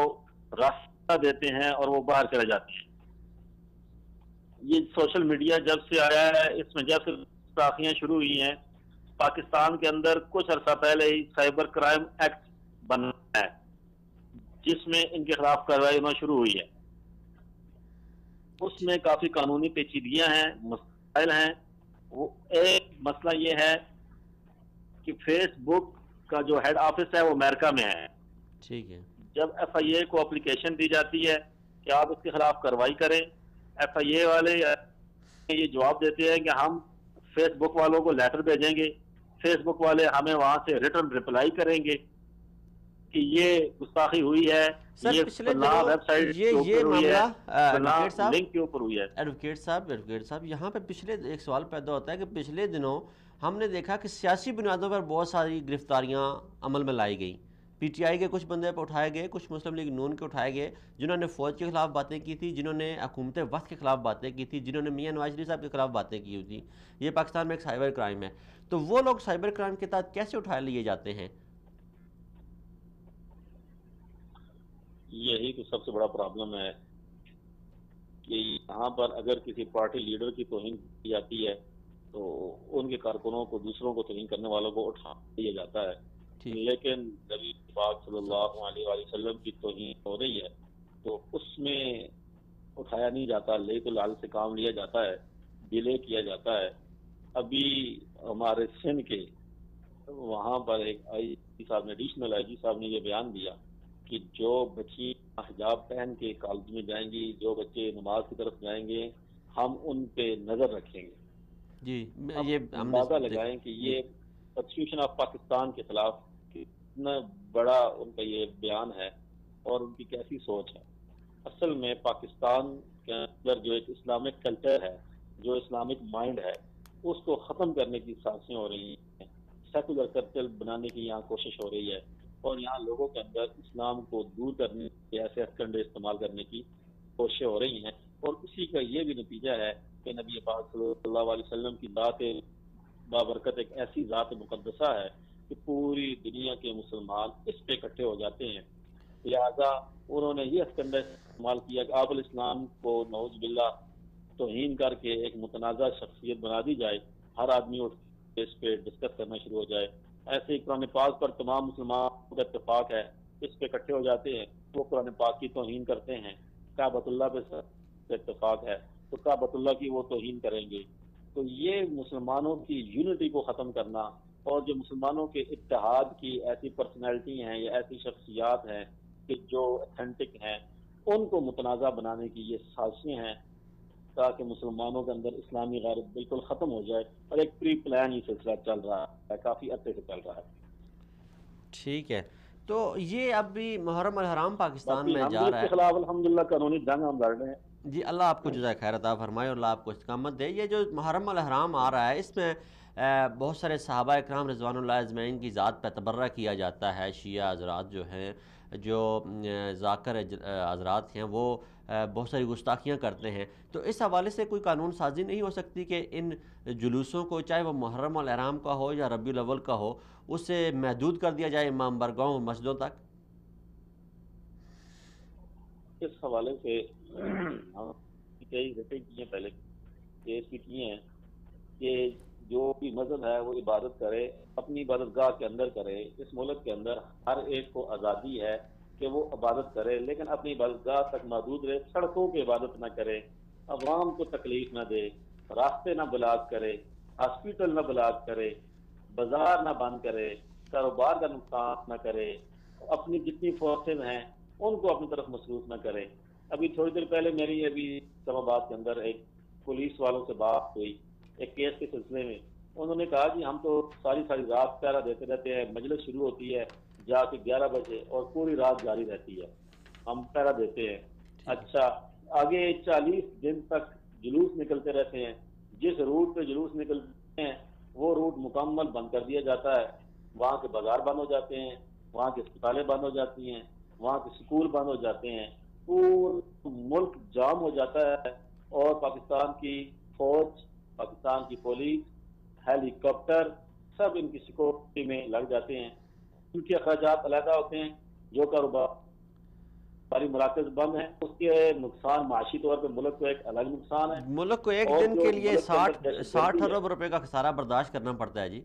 راستہ دیتے ہیں اور وہ باہر چلے جاتے ہیں. یہ سوشل میڈیا جب سے آیا ہے، اس میں جب سے گستاخیاں شروع ہوئی ہیں، پاکستان کے اندر کچھ عرصہ پہلے ہی سائبر کرائم ایکٹ بنا ہے جس میں ان کے خلاف کارروائی ہونا شروع ہوئی ہے. اس میں کافی قانونی پیچیدگیاں ہیں، مسائل ہیں. وہ ایک مسئلہ یہ ہے کہ فیس بک کا جو ہیڈ آفس ہے وہ امریکہ میں ہے. ٹھیک ہے. جب FIA کو اپلیکیشن دی جاتی ہے کہ آپ اس کے خلاف کارروائی کریں، FIA والے یہ جواب دیتے ہیں کہ ہم فیس بک والوں کو لیٹر بھیجیں گے، فیس بک والے ہمیں وہاں سے ریٹرن ریپلائی کریں گے کہ یہ گستاخی ہوئی ہے، یہ فلاں ویب سائٹ کے اوپر ہوئی ہے، فلاں لنک کے اوپر ہوئی ہے. ایڈوکیٹ صاحب یہاں پہ پچھلے ایک سوال پیدا ہوتا ہے کہ پچھلے دنوں ہم نے دیکھا کہ سیاسی بنیادوں پر بہت ساری گرفتاریاں عمل میں لائی گئیں. PTI کے کچھ بندے پہ اٹھائے گئے، کچھ مسلم لیگ نون کے اٹھائے گئے جنہوں نے فوج کے خلاف باتیں کی تھی، جنہوں نے حکومت وقت کے خلاف باتیں کی تھی، جنہوں نے میاں نواز شریف صاحب کے خلاف باتیں کی ہوئی تھی. یہ پاکستان میں ایک سائبر کرائم ہے. تو وہ لوگ سائبر کرائم کے تحت کیسے اٹھائے لیے جاتے ہیں؟ یہی تو سب سے بڑا پرابلم ہے کہ یہاں پر اگر کسی پارٹی لیڈر کی توہین کی جاتی ہے تو ان کے کارکنوں کو، دوسروں کو توہین کرنے والوں کو اٹھا دیا جاتا ہے. لیکن نبی پاک صلی اللہ علیہ وآلہ وسلم کی توہین ہو رہی ہے تو اس میں اٹھایا نہیں جاتا، لے تو لال سے کام لیا جاتا ہے، ڈیلے کیا جاتا ہے. ابھی ہمارے سندھ کے وہاں پر ایک صاحب نے ایڈیشنل IG صاحب نے یہ بیان دیا کہ جو بچی حجاب پہن کے کالج میں جائیں گی، جو بچے نماز کی طرف جائیں گے، ہم ان پہ نظر رکھیں گے. جی یہ اندازہ لگائیں کہ یہ کانسٹیٹیوشن آف پاکستان کے خلاف کتنا بڑا ان کا یہ بیان ہے اور ان کی کیسی سوچ ہے. اصل میں پاکستان کے اندر جو ایک اسلامک کلچر ہے، جو اسلامک مائنڈ ہے، اس کو ختم کرنے کی سازشیں ہو رہی ہیں، سیکولر کلچر بنانے کی یہاں کوشش ہو رہی ہے، اور یہاں لوگوں کے اندر اسلام کو دور کرنے کے ایسے ہتھکنڈے استعمال کرنے کی کوششیں ہو رہی ہیں، اور اسی کا یہ بھی نتیجہ ہے کہ نبی پاک صلی اللہ علیہ وسلم کی ذات بابرکت ایک ایسی ذات مقدسہ ہے کہ پوری دنیا کے مسلمان اس پہ اکٹھے ہو جاتے ہیں، لہذا انہوں نے یہ ہتھکنڈا استعمال کیا کہ آپ الاسلام کو نعوذ باللہ توہین کر کے ایک متنازع شخصیت بنا دی جائے، ہر آدمی اٹھ کے اس پہ ڈسکس کرنا شروع ہو جائے۔ ایسے ہی قرآن پاک پر تمام مسلمانوں کا اتفاق ہے، اس پہ اکٹھے ہو جاتے ہیں، وہ قرآن پاک کی توہین کرتے ہیں۔ کعبۃ اللہ پہ اتفاق ہے تو کعبۃ اللہ کی وہ توہین کریں گے۔ تو یہ مسلمانوں کی یونٹی کو ختم کرنا، اور جو مسلمانوں کے اتحاد کی ایسی پرسنالٹی ہیں یا ایسی شخصیات ہیں کہ جو اتھینٹک ہیں، ان کو متنازع بنانے کی یہ سازشیں ہیں تاکہ مسلمانوں کے اندر اسلامی غیرت بالکل ختم ہو جائے، اور ایک پری پلان یہ سلسلہ چل رہا ہے، کافی عرصے سے چل رہا ہے۔ ٹھیک ہے، تو یہ اب بھی محرم الحرام پاکستان باقی میں ہم جا بھی اس رہا کے ہے۔ خلاف الحمدللہ قانونی جنگ ہم لڑ رہے ہیں۔ جی، اللہ آپ کو جزائے خیر عطا فرمائے اور اللہ آپ کو استقامت دے۔ یہ جو محرم الحرام آ رہا ہے، اس میں بہت سارے صحابہ اکرام رضوان اللہ اجمعین کی ذات پہ تبرہ کیا جاتا ہے۔ شیعہ حضرات جو ہیں، جو ذاکر حضرات ہیں، وہ بہت ساری گستاخیاں کرتے ہیں۔ تو اس حوالے سے کوئی قانون سازی نہیں ہو سکتی کہ ان جلوسوں کو، چاہے وہ محرم الحرام کا ہو یا ربیع الاول کا ہو، اسے محدود کر دیا جائے امام برگاہوں اور مسجدوں تک؟ اس حوالے سے کئی رٹیں کی ہیں، پہلے کیس بھی کیے ہیں کہ جو بھی مذہب ہے وہ عبادت کرے، اپنی عبادت گاہ کے اندر کرے۔ اس ملک کے اندر ہر ایک کو آزادی ہے کہ وہ عبادت کرے، لیکن اپنی عبادت گاہ تک محدود رہے، سڑکوں پہ عبادت نہ کرے، عوام کو تکلیف نہ دے، راستے نہ بلاک کرے، ہاسپٹل نہ بلاک کرے، بازار نہ بند کرے، کاروبار کا نقصان نہ کرے، اپنی جتنی فورسز ہیں ان کو اپنی طرف مصروف نہ کرے۔ ابھی تھوڑی دیر پہلے میری اسلام آباد کے اندر ایک پولیس والوں سے بات ہوئی ایک کیس کے سلسلے میں۔ انہوں نے کہا جی ہم تو ساری رات پہرا دیتے رہتے ہیں، مجلس شروع ہوتی ہے جا کے 11 بجے اور پوری رات جاری رہتی ہے، ہم پہرا دیتے ہیں۔ اچھا، آگے 40 دن تک جلوس نکلتے رہتے ہیں، جس روٹ پہ جلوس نکلتے ہیں وہ روٹ مکمل بند کر دیا جاتا ہے، وہاں کے بازار بند ہو جاتے ہیں، وہاں کے اسپتالیں بند ہو جاتی ہیں، وہاں کے سکول بند ہو جاتے ہیں، پورا ملک جام ہو جاتا ہے، اور پاکستان کی فوج، پاکستان کی پولیس، ہیلی کاپٹر سب ان کی سیکورٹی میں لگ جاتے ہیں۔ ان کے اخراجات علیحدہ ہوتے ہیں، جو کاروباری مراکز بند ہیں اس کے نقصان معاشی طور پہ ملک کو ایک الگ نقصان ہے۔ ملک کو ایک اور دن جو کے لیے ملک کے اندر دہشت 60 گردی ہے، ارب روپے کا خسارہ برداشت کرنا پڑتا ہے۔ جی،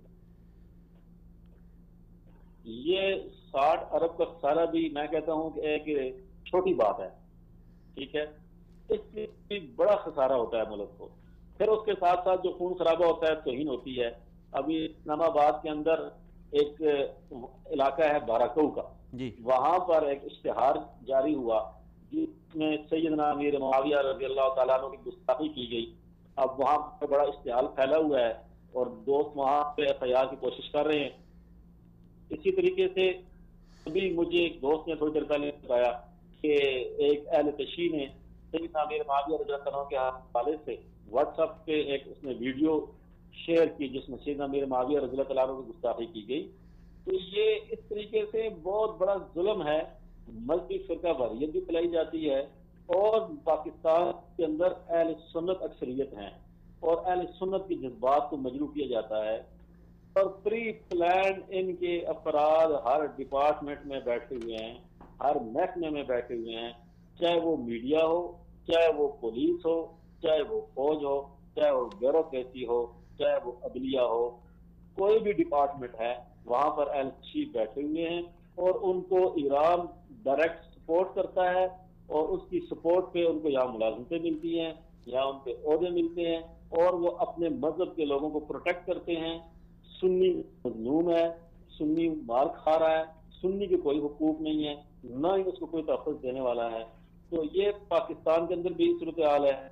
یہ 60 ارب کا خسارہ بھی میں کہتا ہوں کہ ایک چھوٹی بات ہے، ٹھیک ہے، اس سے بھی بڑا خسارہ ہوتا ہے ملک کو۔ پھر اس کے ساتھ ساتھ جو خون خرابہ ہوتا ہے، توہین ہوتی ہے۔ ابھی اسلام آباد کے اندر ایک علاقہ ہے باراکو کا، جی، وہاں پر ایک اشتہار جاری ہوا جس میں سیدنا امیر معاویہ رضی اللہ تعالیٰ عنہ کی گستاخی کی گئی۔ اب وہاں پر بڑا اشتہار پھیلا ہوا ہے اور دوست وہاں پہ FIR کی کوشش کر رہے ہیں۔ اسی طریقے سے ابھی مجھے ایک دوست نے تھوڑی دیر پہلے بتایا کہ ایک اہل تشیع نے سیدنا امیر معاویہ رضی اللہ عنہ کے حوالے سے واٹس ایپ پہ ایک اس نے ویڈیو شیئر کی جس میں سیدنا امیر معاویہ رضی اللہ عنہ کی گستاخی کی گئی۔ تو یہ اس طریقے سے بہت بڑا ظلم ہے، مذہبی فرقہ واریت بھی پھیلائی جاتی ہے، اور پاکستان کے اندر اہل سنت اکثریت ہیں اور اہل سنت کے جذبات کو مجروح کیا جاتا ہے، اور پری پلان ان کے افراد ہر ڈپارٹمنٹ میں بیٹھے ہوئے ہیں، ہر محکمے میں بیٹھے ہوئے ہیں، چاہے وہ میڈیا ہو، چاہے وہ پولیس ہو، چاہے وہ فوج ہو، چاہے وہ بیوروکریسی ہو، چاہے وہ عدلیہ ہو، کوئی بھی ڈپارٹمنٹ ہے وہاں پر اہل تشیع بیٹھے ہوئے ہیں، اور ان کو ایران ڈائریکٹ سپورٹ کرتا ہے، اور اس کی سپورٹ پہ ان کو یہاں ملازمتیں ملتی ہیں، یہاں ان پہ عہدے ملتے ہیں، اور وہ اپنے مذہب کے لوگوں کو پروٹیکٹ کرتے ہیں۔ سنی مظلوم ہے، سنی مار کھا رہا ہے، سنی کے کوئی حقوق نہیں ہے، نہ ہی اس کو کوئی تحفظ دینے والا ہے۔ تو یہ پاکستان کے اندر بھی صورتحال ہے،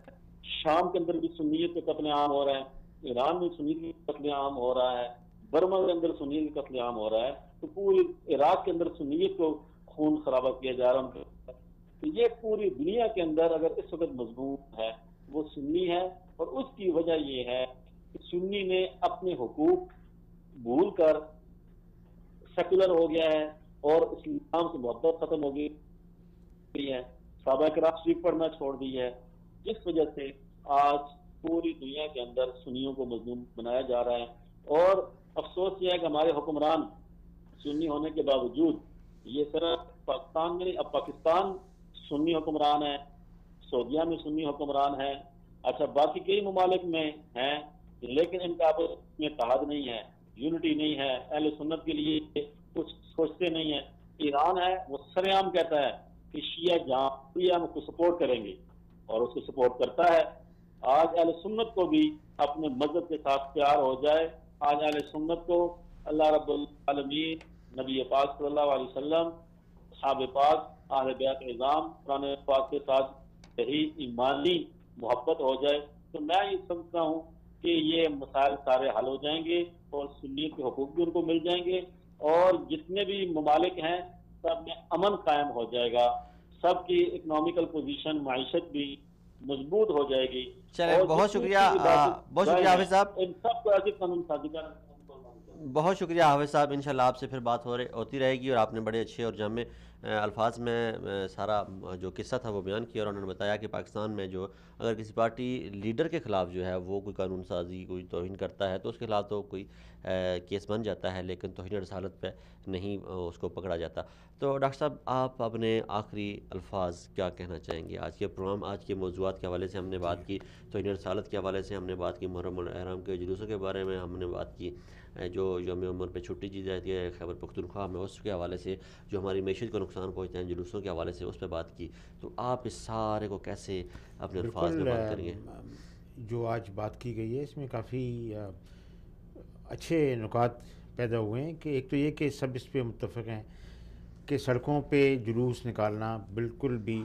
شام کے اندر بھی سنیت کے قتل عام ہو رہے ہیں، ایران میں سنیت کے قتل عام ہو رہا ہے، برما کے اندر سنیت کے قتل عام ہو رہا ہے، تو پوری عراق کے اندر سنیت کو خون خرابہ کیا جا رہا ہے۔ تو یہ پوری دنیا کے اندر اگر اس وقت مضمون ہے وہ سنی ہے، اور اس کی وجہ یہ ہے کہ سنی نے اپنے حقوق بھول کر سیکولر ہو گیا ہے اور اسلام سے محبت ختم ہو گئی ہے، صحابہ کرام شریف پڑھنا چھوڑ دی ہے، جس وجہ سے آج پوری دنیا کے اندر سنیوں کو مظلوم بنایا جا رہا ہے۔ اور افسوس یہ ہے کہ ہمارے حکمران سنی ہونے کے باوجود، یہ صرف پاکستان میں نہیں، اب پاکستان سنی حکمران ہے، سعودیہ میں سنی حکمران ہے، اچھا باقی کئی ممالک میں ہیں، لیکن ان کا آپس میں اتحاد نہیں ہے، یونٹی نہیں ہے، اہل سنت کے لیے کچھ سوچتے نہیں ہیں۔ ایران ہے وہ سر عام کہتا ہے کہ شیعہ جہاں ہم اس کو سپورٹ کریں گے، اور اس کو سپورٹ کرتا ہے۔ آج اہل سنت کو بھی اپنے مذہب کے ساتھ پیار ہو جائے، آج اہل سنت کو اللہ رب العالمین، نبی پاک صلی اللہ علیہ وسلم، صحابہ پاک، اہل بیت نظام، قرآن پاک کے ساتھ صحیح ایمانی محبت ہو جائے، تو میں یہ سمجھتا ہوں کہ یہ مسائل سارے حل ہو جائیں گے اور سنیت کے حقوق بھی ان کو مل جائیں گے، اور جتنے بھی ممالک ہیں سب میں امن قائم ہو جائے گا، سب کی اکنامیکل پوزیشن، معیشت بھی مضبوط ہو جائے گی۔ چلیں بہت شکریہ، بہت شکریہ حافظ صاحب، ان سب کو ایسی قانون سازی کرنا۔ بہت شکریہ حافظ صاحب، انشاءاللہ آپ سے پھر بات ہوتی رہے گی، اور آپ نے بڑے اچھے اور جامع الفاظ میں سارا جو قصہ تھا وہ بیان کیا، اور انہوں نے بتایا کہ پاکستان میں جو اگر کسی پارٹی لیڈر کے خلاف جو ہے وہ کوئی قانون سازی، کوئی توہین کرتا ہے تو اس کے خلاف تو کوئی کیس بن جاتا ہے، لیکن توہین رسالت پہ نہیں اس کو پکڑا جاتا۔ تو ڈاکٹر صاحب آپ اپنے آخری الفاظ کیا کہنا چاہیں گے؟ آج کے پروگرام، آج کے موضوعات کے حوالے سے ہم نے بات کی، توہین رسالت کے حوالے سے ہم نے بات کی، محرم الاحرام کے جلوسوں کے بارے میں ہم نے بات کی، جو یوم عمر پہ چھٹی دی جاتی ہے خیبر پختونخوا میں اس کے حوالے سے، جو ہماری معیشت کو نقصان پہنچتے ہیں جلوسوں کے حوالے سے اس پہ بات کی، تو آپ اس سارے کو کیسے اپنے الفاظ میں بات کریں گے؟ جو آج بات کی گئی ہے اس میں کافی اچھے نکات پیدا ہوئے ہیں، کہ ایک تو یہ کہ سب اس پہ متفق ہیں کہ سڑکوں پہ جلوس نکالنا بالکل بھی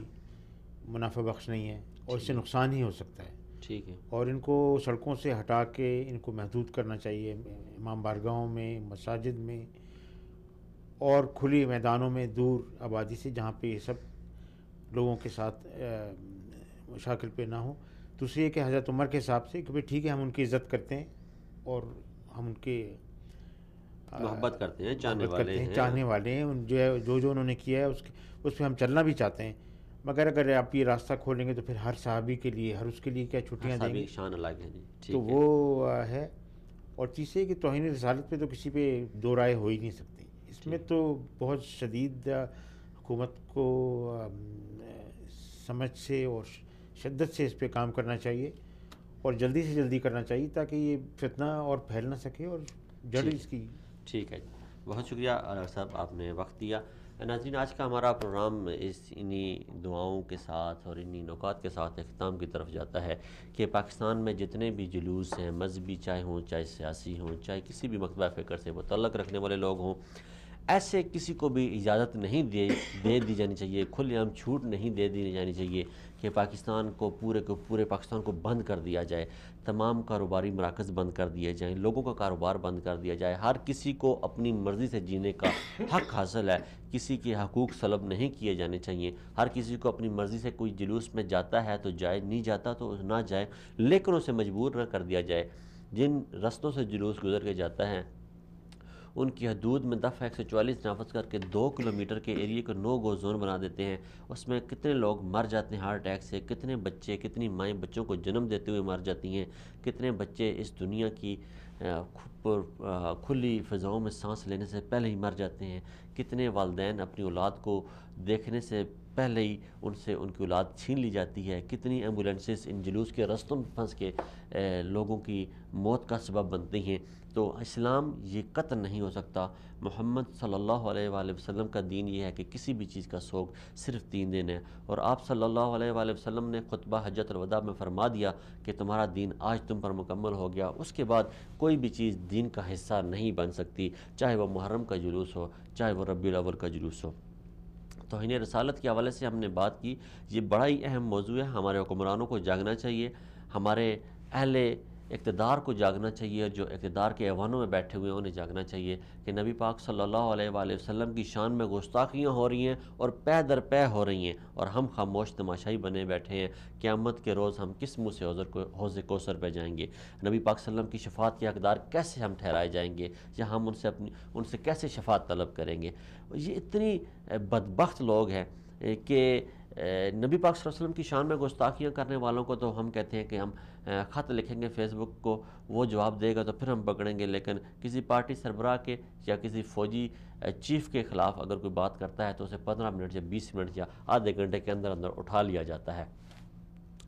منافع بخش نہیں ہے، اور اس سے نقصان ہی ہو سکتا ہے، ٹھیک ہے، اور ان کو سڑکوں سے ہٹا کے ان کو محدود کرنا چاہیے، امام بارگاہوں میں، مساجد میں، اور کھلی میدانوں میں، دور آبادی سے، جہاں پہ یہ سب لوگوں کے ساتھ مشاکل پہ نہ ہو۔ دوسری یہ کہ حضرت عمر کے حساب سے کہ ٹھیک ہے ہم ان کی عزت کرتے ہیں اور ہم ان کے محبت کرتے ہیں، چاہنے والے ہیں، جو انہوں نے کیا ہے اس پہ ہم چلنا بھی چاہتے ہیں، مگر اگر آپ یہ راستہ کھولیں گے تو پھر ہر صحابی کے لیے، ہر اس کے لیے کیا چھٹیاں دیں گے، شان الگ ہے جی، تو وہ ہے۔ اور تیسرے کہ توہین رسالت پہ تو کسی پہ دو رائے ہو ہی نہیں سکتی، اس میں تو بہت شدید حکومت کو سمجھ سے اور شدت سے اس پہ کام کرنا چاہیے، اور جلدی سے جلدی کرنا چاہیے، تاکہ یہ فتنہ اور پھیل نہ سکے اور جڑ اس کی۔ ٹھیک ہے، بہت شکریہ ڈاکٹر صاحب، آپ نے وقت دیا۔ ناظرین، آج کا ہمارا پروگرام انہی دعاؤں کے ساتھ اور انہی نکات کے ساتھ اختتام کی طرف جاتا ہے کہ پاکستان میں جتنے بھی جلوس ہیں، مذہبی چاہے ہوں، چاہے سیاسی ہوں، چاہے کسی بھی مکتبہ فکر سے تعلق رکھنے والے لوگ ہوں، ایسے کسی کو بھی اجازت نہیں دے دی جانی چاہیے، کھلے عام چھوٹ نہیں دے دی جانی چاہیے کہ پاکستان کو پورے پاکستان کو بند کر دیا جائے، تمام کاروباری مراکز بند کر دیے جائیں، لوگوں کا کاروبار بند کر دیا جائے، ہر کسی کو اپنی مرضی سے جینے کا حق حاصل ہے، کسی کے حقوق سلب نہیں کیے جانے چاہیے، ہر کسی کو اپنی مرضی سے کوئی جلوس میں جاتا ہے تو جائے، نہیں جاتا تو نہ جائے، لیکن اسے مجبور نہ کر دیا جائے۔ جن رستوں سے جلوس گزر کے جاتا ہے ان کی حدود میں دفعہ 144 نافذ کر کے 2 کلومیٹر کے ایریے کو نو گو زون بنا دیتے ہیں، اس میں کتنے لوگ مر جاتے ہیں ہارٹ اٹیک سے، کتنے بچے، کتنی مائیں بچوں کو جنم دیتے ہوئے مر جاتی ہیں، کتنے بچے اس دنیا کی کھلی فضاؤں میں سانس لینے سے پہلے ہی مر جاتے ہیں، کتنے والدین اپنی اولاد کو دیکھنے سے پہلے ہی ان سے ان کی اولاد چھین لی جاتی ہے، کتنی ایمبولینسز ان جلوس کے رستوں میں پھنس کے لوگوں کی موت کا سبب بنتی ہیں۔ تو اسلام یہ قطع نہیں ہو سکتا، محمد صلی اللہ علیہ وآلہ وسلم کا دین یہ ہے کہ کسی بھی چیز کا سوگ صرف 3 دن ہے، اور آپ صلی اللہ علیہ وآلہ وسلم نے خطبہ حجۃ الوداع میں فرما دیا کہ تمہارا دین آج تم پر مکمل ہو گیا، اس کے بعد کوئی بھی چیز دین کا حصہ نہیں بن سکتی، چاہے وہ محرم کا جلوس ہو، چاہے وہ ربیع الاول کا جلوس ہو۔ توہین رسالت کے حوالے سے ہم نے بات کی، یہ بڑا ہی اہم موضوع ہے، ہمارے حکمرانوں کو جاگنا چاہیے، ہمارے اہل اقتدار کو جاگنا چاہیے، اور جو اقتدار کے ایوانوں میں بیٹھے ہوئے ہیں انہیں جاگنا چاہیے کہ نبی پاک صلی اللہ علیہ وآلہ وسلم کی شان میں گستاخیاں ہو رہی ہیں اور پے در پے ہو رہی ہیں، اور ہم خاموش تماشائی بنے بیٹھے ہیں۔ قیامت کے روز ہم کس منہ سے حوض کوثر پہ جائیں گے؟ نبی پاک صلی اللہ علیہ وسلم کی شفاعت کے حقدار کیسے ہم ٹھہرائے جائیں گے، یا ہم ان سے کیسے شفاعت طلب کریں گے؟ یہ اتنی بدبخت لوگ ہیں کہ نبی پاک صلی اللہ علیہ وسلم کی شان میں گستاخیاں کرنے والوں کو تو ہم کہتے ہیں کہ ہم خط لکھیں گے فیس بک کو، وہ جواب دے گا تو پھر ہم پکڑیں گے، لیکن کسی پارٹی سربراہ کے یا کسی فوجی چیف کے خلاف اگر کوئی بات کرتا ہے تو اسے 15 منٹ یا 20 منٹ یا آدھے گھنٹے کے اندر اٹھا لیا جاتا ہے۔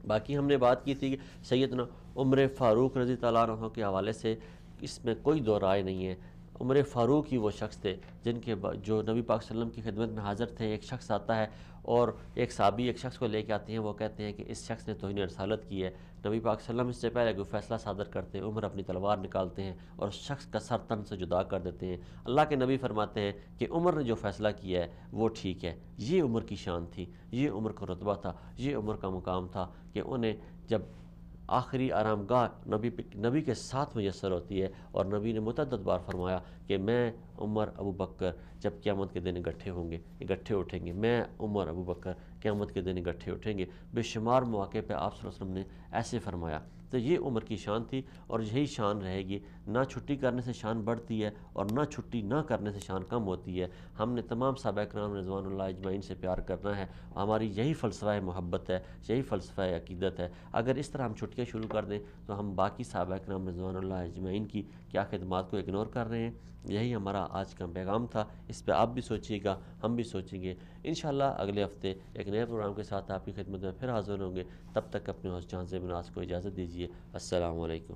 باقی ہم نے بات کی تھی کہ سیدنا عمر فاروق رضی اللہ عنہ کے حوالے سے اس میں کوئی دو رائے نہیں ہے۔ عمر فاروق ہی وہ شخص تھے جو نبی پاک صلی اللہ علیہ وسلم کی خدمت میں حاضر تھے۔ ایک شخص آتا ہے اور ایک صحابی ایک شخص کو لے کے آتے ہیں، وہ کہتے ہیں کہ اس شخص نے توہین رسالت کی ہے۔ نبی پاک صلی اللہ علیہ وسلم اس سے پہلے کوئی فیصلہ صادر کرتے ہیں، عمر اپنی تلوار نکالتے ہیں اور اس شخص کا سر تن سے جدا کر دیتے ہیں۔ اللہ کے نبی فرماتے ہیں کہ عمر نے جو فیصلہ کیا ہے وہ ٹھیک ہے۔ یہ عمر کی شان تھی، یہ عمر کا رتبہ تھا، یہ عمر کا مقام تھا کہ انہیں جب آخری آرام گاہ نبی کے ساتھ میسر ہوتی ہے، اور نبی نے متعدد بار فرمایا کہ میں عمر ابو بکر جب قیامت کے دن اکٹھے اٹھیں گے، میں عمر ابو بکر قیامت کے دن اکٹھے اٹھیں گے۔ بے شمار مواقع پہ آپ صلی اللہ علیہ وسلم نے ایسے فرمایا۔ تو یہ عمر کی شان تھی اور یہی شان رہے گی۔ نہ چھٹی کرنے سے شان بڑھتی ہے اور نہ چھٹی نہ کرنے سے شان کم ہوتی ہے۔ ہم نے تمام صحابہ کرام رضوان اللہ اجمعین سے پیار کرنا ہے، ہماری یہی فلسفہ محبت ہے، یہی فلسفہ عقیدت ہے۔ اگر اس طرح ہم چھٹیاں شروع کر دیں تو ہم باقی صحابہ کرام رضوان اللہ اجمعین کی کیا خدمات کو اگنور کر رہے ہیں۔ یہی ہمارا آج کا پیغام تھا، اس پہ آپ بھی سوچیے گا، ہم بھی سوچیں گے۔ انشاءاللہ اگلے ہفتے ایک نئے پروگرام کے ساتھ آپ کی خدمت میں پھر حاضر ہوں گے۔ تب تک اپنے ہوسٹ جہاں سے مناس کو اجازت دیجیے۔ السلام علیکم۔